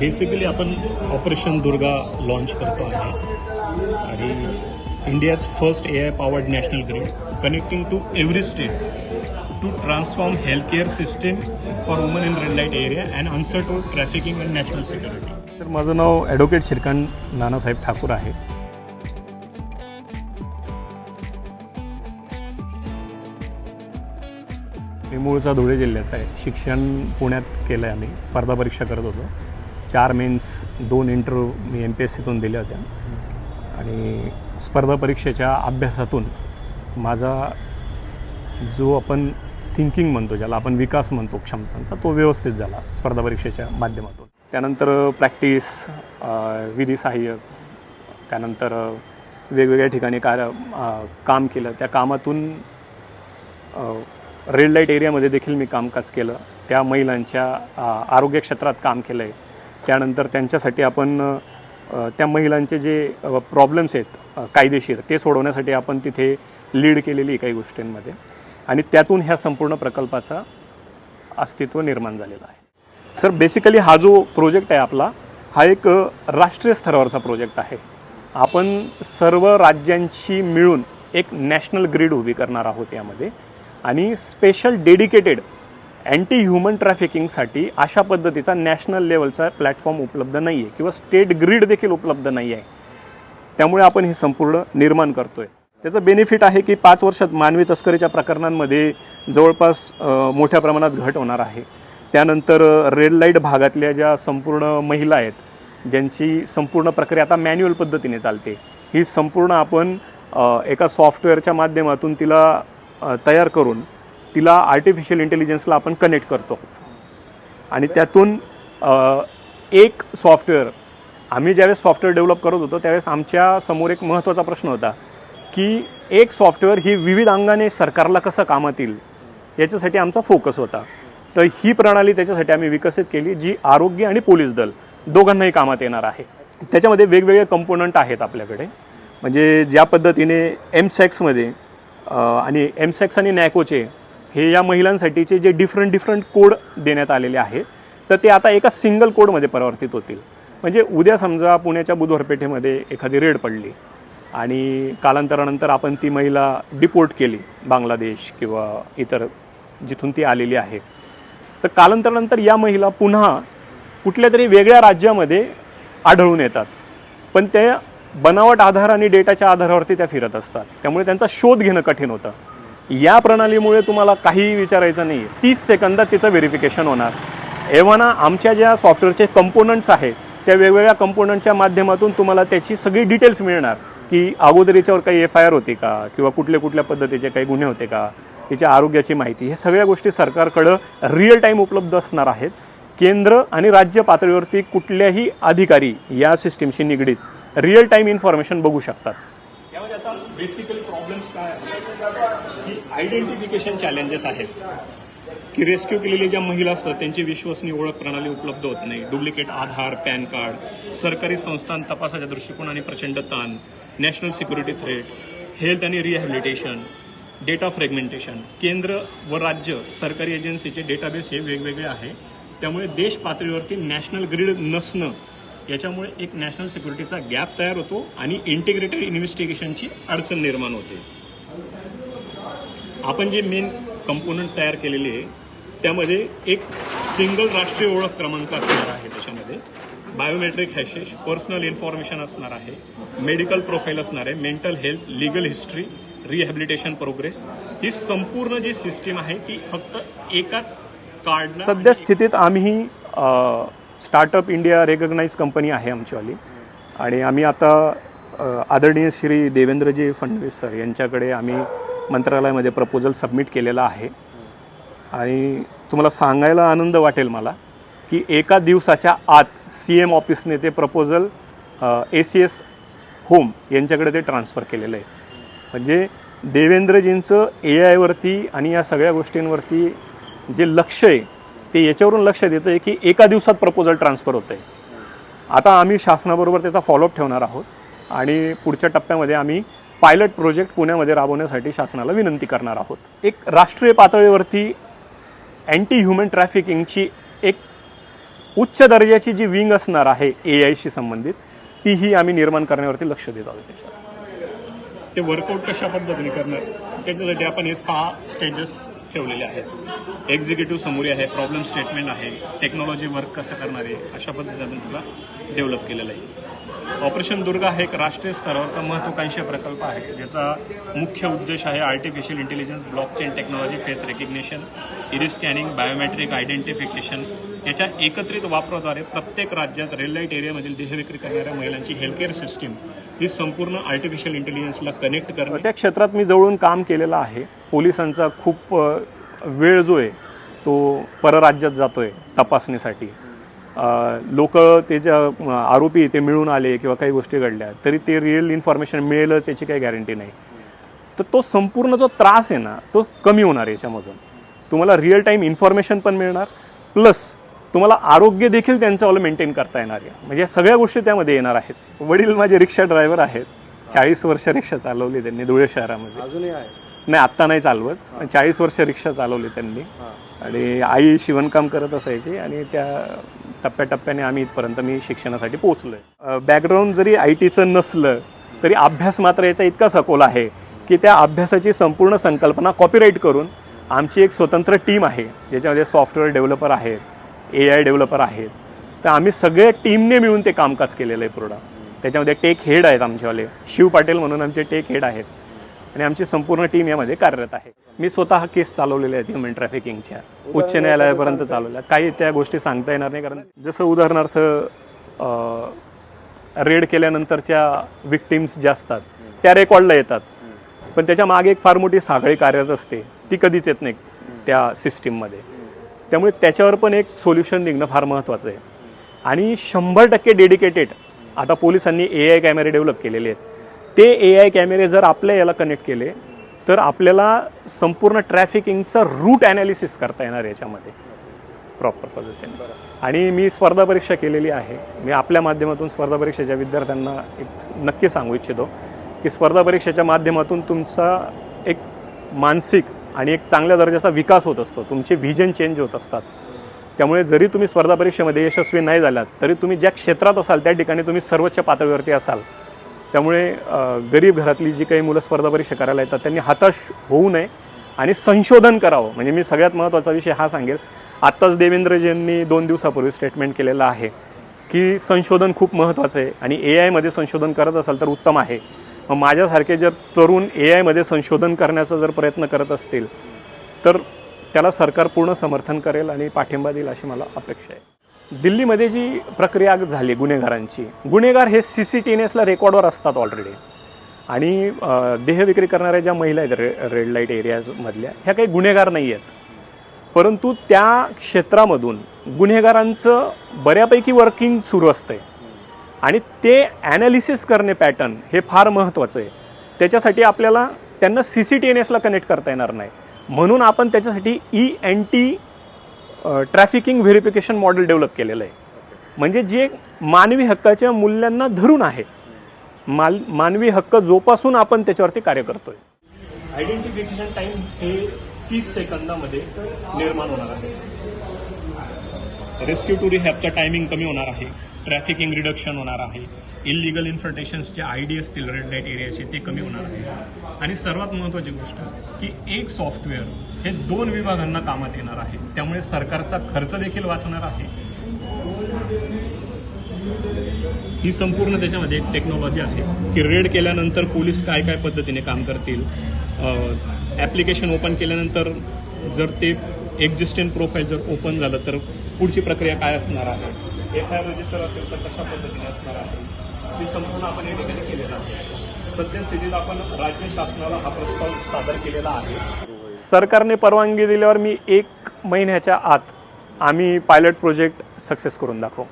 Basically आपण operation Durga launch करतो आहे आणि India's first AI powered national grid connecting to every state to transform health care system for women in red light area and answer to trafficking and national security. तर माझं नाव advocate Shrikant Nanasaheb Thakur आहे. मी मूळचा धुळे जिल्ह्याचा आहे. शिक्षण पुण्यात केलं आहे. आम्ही स्पर्धा परीक्षा करत होतो. 4 मेन्स 2 इंटरव्ह्यू मी MPSCतून दिल्या होत्या आणि स्पर्धा परीक्षेच्या अभ्यासातून माझा जो आपण थिंकिंग म्हणतो, ज्याला आपण विकास म्हणतो क्षमतांचा, तो व्यवस्थित झाला स्पर्धा परीक्षेच्या माध्यमातून. त्यानंतर प्रॅक्टिस, विधी सहाय्यक, त्यानंतर वेगवेगळ्या ठिकाणी काम केलं. त्या कामातून रेड लाईट एरियामध्ये देखील मी कामकाज केलं. त्या महिलांच्या आरोग्य क्षेत्रात काम केलं आहे. त्यानंतर त्यांच्यासाठी आपण त्या महिलांचे जे प्रॉब्लेम्स आहेत कायदेशीर, ते सोडवण्यासाठी आपण तिथे लीड केलेली काही गोष्टींमध्ये आणि त्यातून ह्या संपूर्ण प्रकल्पाचा अस्तित्व निर्माण झालेलं आहे. सर, बेसिकली हा जो प्रोजेक्ट आहे आपला, हा एक राष्ट्रीय स्तरावरचा प्रोजेक्ट आहे. आपण सर्व राज्यांची मिळून एक नॅशनल ग्रिड उभी करणार आहोत यामध्ये आणि स्पेशल डेडिकेटेड अँटी ह्युमन ट्रॅफिकिंगसाठी अशा पद्धतीचा नॅशनल लेवलचा प्लॅटफॉर्म उपलब्ध नाही आहे किंवा स्टेट ग्रिड देखील उपलब्ध नाही आहे. त्यामुळे आपण हे संपूर्ण निर्माण करतो आहे. त्याचं बेनिफिट आहे की 5 वर्षात मानवी तस्करीच्या प्रकरणांमध्ये जवळपास मोठ्या प्रमाणात घट होणार आहे. त्यानंतर रेड लाईट भागातल्या ज्या संपूर्ण महिला आहेत, ज्यांची संपूर्ण प्रक्रिया आता मॅन्युअल पद्धतीने चालते, ही संपूर्ण आपण एका सॉफ्टवेअरच्या माध्यमातून तिला तयार करून तिला आर्टिफिशियल इंटेलिजन्सला आपण कनेक्ट करतो आणि त्यातून एक सॉफ्टवेअर, आम्ही ज्यावेळेस सॉफ्टवेअर डेव्हलप करत होतो त्यावेळेस आमच्या समोर एक महत्त्वाचा प्रश्न होता की एक सॉफ्टवेअर ही विविध अंगाने सरकारला कसं कामात येईल, याच्यासाठी आमचा फोकस होता. तर ही प्रणाली त्याच्यासाठी आम्ही विकसित केली, जी आरोग्य आणि पोलीस दल दोघांनाही कामात येणार आहे. त्याच्यामध्ये वेगवेगळे कंपोनंट आहेत आपल्याकडे. म्हणजे ज्या पद्धतीने MSECSमध्ये आणि MSECS आणि NACOचे हे या महिलांसाठीचे जे डिफरंट कोड देण्यात आलेले आहेत, तर ते आता एका सिंगल कोडमध्ये परिवर्तित होतील. म्हणजे उद्या समजा पुण्याच्या बुधवारपेठेमध्ये एखादी रेड पडली आणि कालांतरानंतर आपण ती महिला डिपोर्ट केली बांगलादेश किंवा इतर जिथून ती आलेली आहे, तर कालांतरानंतर या महिला पुन्हा कुठल्या तरी वेगळ्या राज्यामध्ये आढळून येतात. पण ते बनावट आधार आणि डेटाच्या आधारावरती त्या फिरत असतात. त्यामुळे त्यांचा शोध घेणं कठीण होतं. या प्रणालीमुळे तुम्हाला काहीही विचारायचं नाही, 30 सेकंदात तिचं व्हेरिफिकेशन होणार. एव्हाना आमच्या ज्या सॉफ्टवेअरचे कंपोनंट्स आहेत, त्या वेगवेगळ्या कंपोनंटच्या माध्यमातून तुम्हाला त्याची सगळी डिटेल्स मिळणार की अगोदर याच्यावर काही FIR होती का किंवा कुठल्या पद्धतीचे काही गुन्हे होते का, याच्या आरोग्याची माहिती, हे सगळ्या गोष्टी सरकारकडं रिअल टाईम उपलब्ध असणार आहेत. केंद्र आणि राज्य पातळीवरती कुठल्याही अधिकारी या सिस्टीमशी निगडीत रिअल टाईम इन्फॉर्मेशन बघू शकतात. यामध्ये आता बेसिकली प्रॉब्लेम्स काय आहेत की आयडेंटिफिकेशन चॅलेंजेस आहेत की रेस्क्यू केलेल्या ज्या महिला असतात त्यांची विश्वसनीय ओळख प्रणाली उपलब्ध होत नाही. डुप्लिकेट आधार, पॅन कार्ड, सरकारी संस्थां तपासाच्या दृष्टिकोनाने प्रचंड ताण, नॅशनल सिक्युरिटी थ्रेट, हेल्थ आणि रिहॅबिलिटेशन, डेटा फ्रॅगमेंटेशन. केंद्र व राज्य सरकारी एजन्सीचे डेटाबेस हे वेगवेगळे आहे. त्यामुळे देश पातळीवरती नॅशनल ग्रिड नसणं, याच्यामुळे एक नॅशनल सिक्युरिटीचा गॅप तयार होतो आणि इंटिग्रेटेड इन्व्हेस्टिगेशनची अडचण निर्माण होते. आपण जे मेन कंपोनंट तयार केलेले आहे त्यामध्ये एक सिंगल राष्ट्रीय ओळख क्रमांक असणार आहे. त्याच्यामध्ये बायोमेट्रिक हॅशेस, पर्सनल इन्फॉर्मेशन असणार आहे, मेडिकल प्रोफाईल असणार आहे, mental health, legal history, rehabilitation progress. ही संपूर्ण जी सिस्टीम आहे ती फक्त एकाच कार्ड. सध्या स्थितीत आम्ही स्टार्टअप इंडिया रेकग्नाइज कंपनी आहे आमचीवाली आणि आम्ही आता आदरणीय श्री देवेंद्रजी फडणवीस सर यांच्याकडे आम्ही मंत्रालयामध्ये प्रपोजल सबमिट केलेला आहे. आणि तुम्हाला सांगायला आनंद वाटेल मला की एका दिवसाच्या आत CM ऑफिसने ते प्रपोजल ACS होम यांच्याकडे ते ट्रान्सफर केलेलं आहे. म्हणजे देवेंद्रजींचं AI आणि या सगळ्या गोष्टींवरती जे लक्ष आहे ते याच्यावरून लक्ष देतं आहे की एका दिवसात प्रपोजल ट्रान्सफर होतं आहे. आता आम्ही शासनाबरोबर त्याचा फॉलोअप ठेवणार आहोत आणि पुढच्या टप्प्यामध्ये आम्ही पायलट प्रोजेक्ट पुण्यामध्ये राबवण्यासाठी शासनाला विनंती करणार आहोत. एक राष्ट्रीय पातळीवरती अँटी ह्युमन ट्रॅफिकिंगची एक उच्च दर्जाची जी विंग असणार आहे AI शी संबंधित, तीही आम्ही निर्माण करण्यावरती लक्ष देत आहोत. त्याच्यात ते वर्कआउट कशा पद्धतीने करणार त्याच्यासाठी आपण हे 6 स्टेजेस ठेवलेले आहेत. एक्झिक्युटिव्ह समोरी आहे, प्रॉब्लेम स्टेटमेंट आहे, टेक्नॉलॉजी वर्क कसं करणार आहे, अशा पद्धतीने तुला डेव्हलप केलेलं आहे. ऑपरेशन दुर्गा हा एक राष्ट्रीय स्तरावरचा महत्त्वाकांक्षी प्रकल्प आहे, ज्याचा मुख्य उद्देश आहे artificial intelligence, blockchain technology, face recognition, iris scanning, biometric identification याच्या एकत्रित वापराद्वारे प्रत्येक राज्यात रेड लाईट एरियामधील देह विक्री करणाऱ्या महिलांची हेल्थकेअर सिस्टीम ही संपूर्ण आर्टिफिशियल इंटेलिजन्सला कनेक्ट करणे. त्या क्षेत्रात मी जवळून काम केलेलं आहे. पोलिसांचा खूप वेळ जो आहे तो परराज्यात जातोय तपासणीसाठी. लोक ते जे आरोपी ते मिळून आले किंवा काही गोष्टी घडल्या तरी ते रिअल इन्फॉर्मेशन मिळेलच याची काही गॅरंटी नाही. तर तो संपूर्ण जो त्रास आहे ना तो कमी होणार याच्यामधून. तुम्हाला रिअल टाईम इन्फॉर्मेशन पण मिळणार, प्लस तुम्हाला आरोग्य देखील त्यांच्यावालं मेंटेन करता येणार आहे. म्हणजे या सगळ्या गोष्टी त्यामध्ये येणार आहेत. वडील माझे रिक्षा ड्रायव्हर आहेत. 40 वर्ष रिक्षा चालवली त्यांनी धुळे शहरामध्ये. अजूनही आहे? नाही, आत्ता नाही चालवत, 40 वर्ष रिक्षा चालवली त्यांनी. आणि आई शिवणकाम करत असायची आणि त्या टप्प्याटप्प्याने आम्ही इथपर्यंत मी शिक्षणासाठी पोहोचलोय. बॅकग्राऊंड जरी IT चं नसलं तरी अभ्यास मात्र याचा इतका सखोल आहे की त्या अभ्यासाची संपूर्ण संकल्पना कॉपीराईट करून आमची एक स्वतंत्र टीम आहे, ज्याच्यामध्ये सॉफ्टवेअर डेव्हलपर आहेत, AI डेव्हलपर आहेत. तर आम्ही सगळ्या टीमने मिळून ते कामकाज केलेलं आहे पूर्ण. त्याच्यामध्ये टेक हेड आहेत आमच्यावाले, शिव पाटील म्हणून आमचे टेक हेड आहेत आणि आमची संपूर्ण टीम यामध्ये कार्यरत आहे. मी स्वतः केस चालवलेल्या आहेत ह्युमन ट्रॅफिकिंगच्या, उच्च न्यायालयापर्यंत चालवल्या. काही त्या गोष्टी सांगता येणार नाही, कारण जसं उदाहरणार्थ रेड केल्यानंतरच्या विक्टिम्स ज्या असतात त्या रेकॉर्डला येतात, पण त्याच्या मागे एक फार मोठी साखळी कार्यरत असते, ती कधीच येत नाही त्या सिस्टीममध्ये. त्यामुळे त्याच्यावर पण एक सोल्युशन निघणं फार महत्त्वाचं आहे. आणि 100% डेडिकेटेड आता पोलिसांनी AI कॅमेरे डेव्हलप केलेले आहेत. ते AI कॅमेरे जर आपल्या याला कनेक्ट केले तर आपल्याला संपूर्ण ट्रॅफिकिंगचं रूट ॲनालिसिस करता येणार याच्यामध्ये प्रॉपर पद्धतीने. आणि मी स्पर्धा परीक्षा केलेली आहे. मी आपल्या माध्यमातून स्पर्धा परीक्षेच्या विद्यार्थ्यांना एक नक्की सांगू इच्छितो की स्पर्धा परीक्षेच्या माध्यमातून तुमचा एक मानसिक आणि एक चांगल्या दर्जाचा विकास होत असतो, तुमचे व्हिजन चेंज होत असतात. त्यामुळे जरी तुम्ही स्पर्धा परीक्षेमध्ये यशस्वी नाही झालात तरी तुम्ही ज्या क्षेत्रात असाल त्या ठिकाणी तुम्ही सर्वोच्च पातळीवरती असाल. त्यामुळे गरीब घरातली जी काही मुलं स्पर्धा परीक्षा करायला येतात त्यांनी हताश होऊ नये आणि संशोधन करावं. म्हणजे मी सगळ्यात महत्त्वाचा विषय हा सांगेल, आत्ताच देवेंद्रजींनी 2 दिवसापूर्वी स्टेटमेंट केलेलं आहे की संशोधन खूप महत्त्वाचं आहे आणि AI मध्ये संशोधन करत असाल तर उत्तम आहे. मग माझ्यासारखे जर तरुण AI मध्ये संशोधन करण्याचा जर प्रयत्न करत असतील तर त्याला सरकार पूर्ण समर्थन करेल आणि पाठिंबा देईल अशी मला अपेक्षा आहे. दिल्लीमध्ये जी प्रक्रिया झाली गुन्हेगारांची, गुन्हेगार हे CCTVsला रेकॉर्डवर असतात ऑलरेडी. आणि देहविक्री करणाऱ्या ज्या महिला आहेत रेड लाईट एरियाजमधल्या, ह्या काही गुन्हेगार नाही आहेत, परंतु त्या क्षेत्रामधून गुन्हेगारांचं बऱ्यापैकी वर्किंग सुरू असतंय आणि ते ॲनालिसिस करणे पॅटर्न हे फार महत्त्वाचं आहे. त्याच्यासाठी आपल्याला त्यांना CCTVsला कनेक्ट करता येणार नाही, म्हणून आपण त्याच्यासाठी ENT trafficking verification model develop केलेलं आहे. म्हणजे जे मानवी हक्काच्या मूल्यांना धरून आहे, मानवी हक्क जोपासून आपण त्याच्यावरती कार्य करतोय. आयडेंटिफिकेशन टाइम हे 30 सेकंदामध्ये निर्माण होणार आहे. रेस्क्यू टू रिहॅबचा टायमिंग कमी होणार आहे. ट्रॅफिकिंग रिडक्शन होणार आहे. इलिगल इन्फर्टेशनचे ID असतील रेड लाईट एरियाचे ते कमी होणार आहे. आणि सर्वात महत्त्वाची गोष्ट की एक सॉफ्टवेअर हे 2 विभागांना कामात येणार आहे. त्यामुळे सरकारचा खर्च देखील वाचणार आहे. ही संपूर्ण त्याच्यामध्ये एक टेक्नॉलॉजी आहे की रेड केल्यानंतर पोलीस काय काय पद्धतीने काम करतील. ॲप्लिकेशन ओपन केल्यानंतर जर ते एक्झिस्टंट प्रोफाईल जर ओपन झालं तर पुढची प्रक्रिया काय असणार आहे. FIR रजिस्टर असेल तर कशा पद्धतीने असणार आहे, हे संपूर्ण आपण या ठिकाणी केलेलं आहे. सद्यस्थितीत आपण राज्य शासनाला हा प्रस्ताव सादर केलेला आहे. सरकारने परवानगी दिल्यावर मी 1 महिन्याच्या आत आम्ही पायलट प्रोजेक्ट सक्सेस करून दाखवू.